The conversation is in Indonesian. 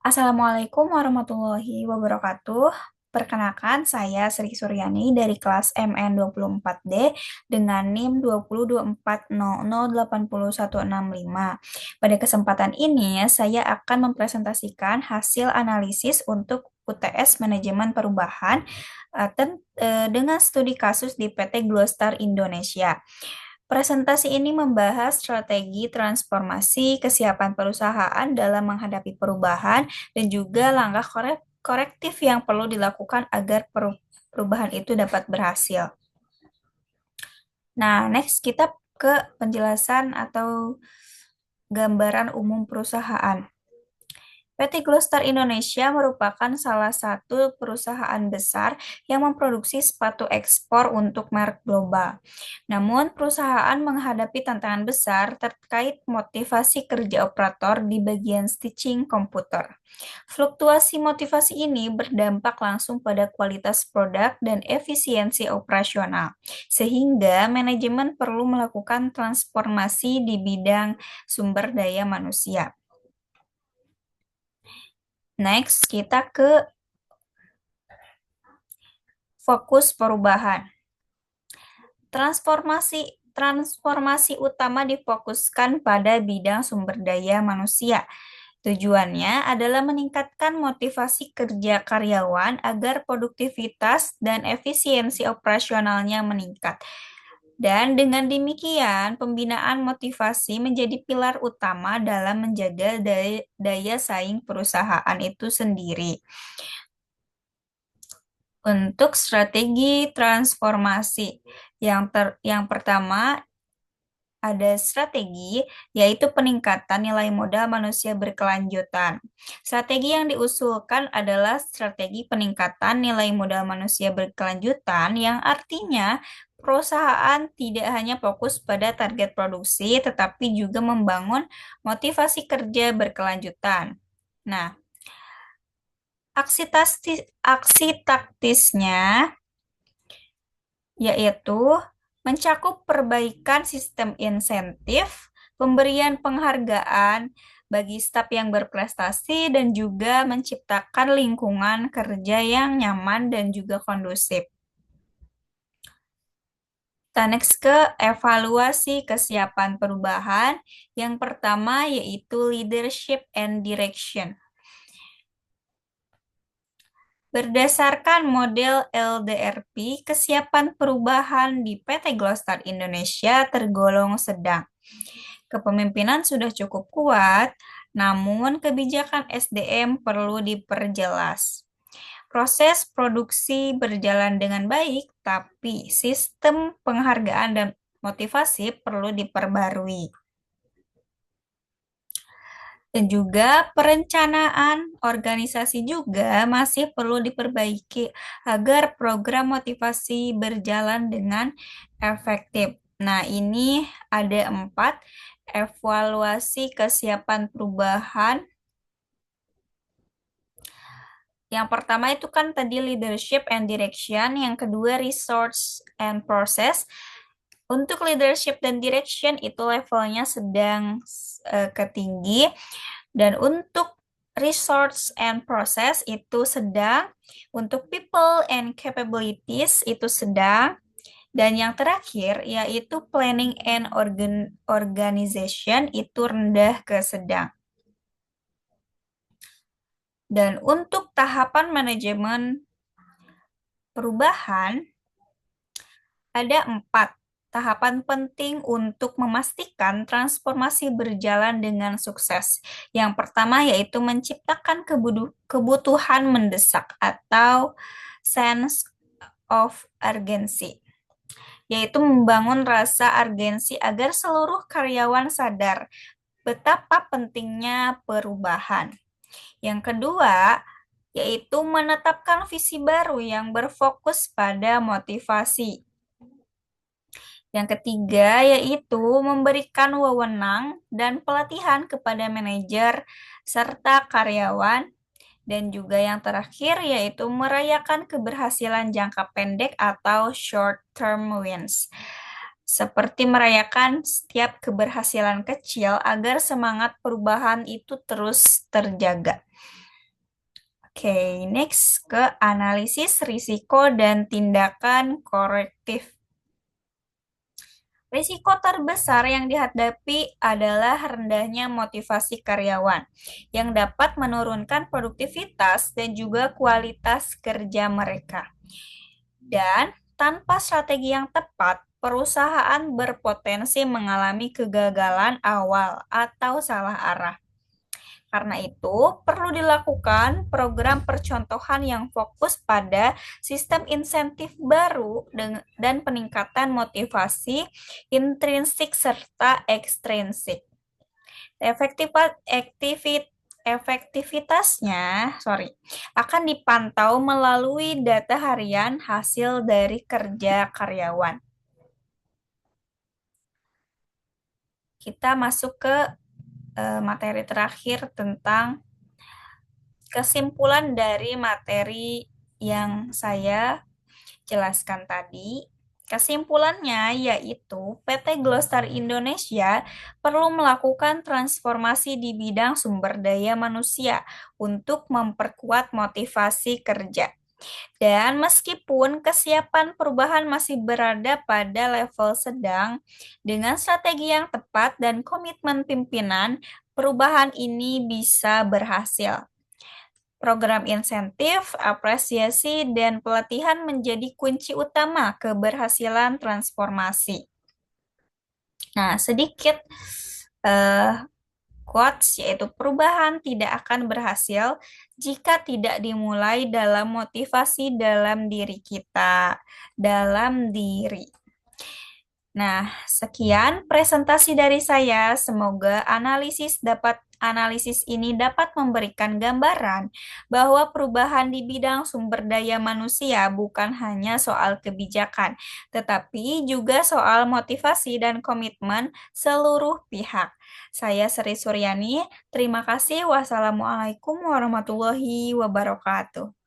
Assalamualaikum warahmatullahi wabarakatuh. Perkenalkan, saya Sri Suryani dari kelas MN24D dengan NIM 202400806165. Pada kesempatan ini, saya akan mempresentasikan hasil analisis untuk UTS Manajemen Perubahan dengan studi kasus di PT Glostar Indonesia. Presentasi ini membahas strategi transformasi kesiapan perusahaan dalam menghadapi perubahan dan juga langkah korektif yang perlu dilakukan agar perubahan itu dapat berhasil. Nah, next kita ke penjelasan atau gambaran umum perusahaan. PT Glostar Indonesia merupakan salah satu perusahaan besar yang memproduksi sepatu ekspor untuk merek global. Namun, perusahaan menghadapi tantangan besar terkait motivasi kerja operator di bagian stitching komputer. Fluktuasi motivasi ini berdampak langsung pada kualitas produk dan efisiensi operasional, sehingga manajemen perlu melakukan transformasi di bidang sumber daya manusia. Next, kita ke fokus perubahan. Transformasi utama difokuskan pada bidang sumber daya manusia. Tujuannya adalah meningkatkan motivasi kerja karyawan agar produktivitas dan efisiensi operasionalnya meningkat. Dan dengan demikian, pembinaan motivasi menjadi pilar utama dalam menjaga daya saing perusahaan itu sendiri. Untuk strategi transformasi, yang pertama ada strategi, yaitu peningkatan nilai modal manusia berkelanjutan. Strategi yang diusulkan adalah strategi peningkatan nilai modal manusia berkelanjutan, yang artinya perusahaan tidak hanya fokus pada target produksi, tetapi juga membangun motivasi kerja berkelanjutan. Nah, aksi taktisnya yaitu mencakup perbaikan sistem insentif, pemberian penghargaan bagi staf yang berprestasi, dan juga menciptakan lingkungan kerja yang nyaman dan juga kondusif. Kita next ke evaluasi kesiapan perubahan. Yang pertama yaitu leadership and direction. Berdasarkan model LDRP, kesiapan perubahan di PT Glostar Indonesia tergolong sedang. Kepemimpinan sudah cukup kuat, namun kebijakan SDM perlu diperjelas. Proses produksi berjalan dengan baik, tapi sistem penghargaan dan motivasi perlu diperbarui. Dan juga perencanaan organisasi juga masih perlu diperbaiki agar program motivasi berjalan dengan efektif. Nah, ini ada 4 evaluasi kesiapan perubahan. Yang pertama itu kan tadi leadership and direction, yang kedua resource and process. Untuk leadership dan direction itu levelnya sedang ketinggi. Dan untuk resource and process itu sedang, untuk people and capabilities itu sedang, dan yang terakhir yaitu planning and organization itu rendah ke sedang. Dan untuk tahapan manajemen perubahan ada 4 tahapan penting untuk memastikan transformasi berjalan dengan sukses. Yang pertama yaitu menciptakan kebutuhan mendesak atau sense of urgency, yaitu membangun rasa urgensi agar seluruh karyawan sadar betapa pentingnya perubahan. Yang kedua, yaitu menetapkan visi baru yang berfokus pada motivasi. Yang ketiga, yaitu memberikan wewenang dan pelatihan kepada manajer serta karyawan. Dan juga yang terakhir, yaitu merayakan keberhasilan jangka pendek atau short-term wins. Seperti merayakan setiap keberhasilan kecil agar semangat perubahan itu terus terjaga. Oke, next ke analisis risiko dan tindakan korektif. Risiko terbesar yang dihadapi adalah rendahnya motivasi karyawan, yang dapat menurunkan produktivitas dan juga kualitas kerja mereka. Dan tanpa strategi yang tepat, perusahaan berpotensi mengalami kegagalan awal atau salah arah. Karena itu, perlu dilakukan program percontohan yang fokus pada sistem insentif baru dan peningkatan motivasi intrinsik serta ekstrinsik. Efektivitasnya, akan dipantau melalui data harian hasil dari kerja karyawan. Kita masuk ke materi terakhir tentang kesimpulan dari materi yang saya jelaskan tadi. Kesimpulannya yaitu PT Glostar Indonesia perlu melakukan transformasi di bidang sumber daya manusia untuk memperkuat motivasi kerja. Dan meskipun kesiapan perubahan masih berada pada level sedang, dengan strategi yang tepat dan komitmen pimpinan, perubahan ini bisa berhasil. Program insentif, apresiasi, dan pelatihan menjadi kunci utama keberhasilan transformasi. Nah, sedikit eh, quotes, yaitu perubahan tidak akan berhasil jika tidak dimulai dalam motivasi dalam diri kita, dalam diri. Nah, sekian presentasi dari saya. Semoga analisis ini dapat memberikan gambaran bahwa perubahan di bidang sumber daya manusia bukan hanya soal kebijakan, tetapi juga soal motivasi dan komitmen seluruh pihak. Saya Sri Suryani, terima kasih. Wassalamualaikum warahmatullahi wabarakatuh.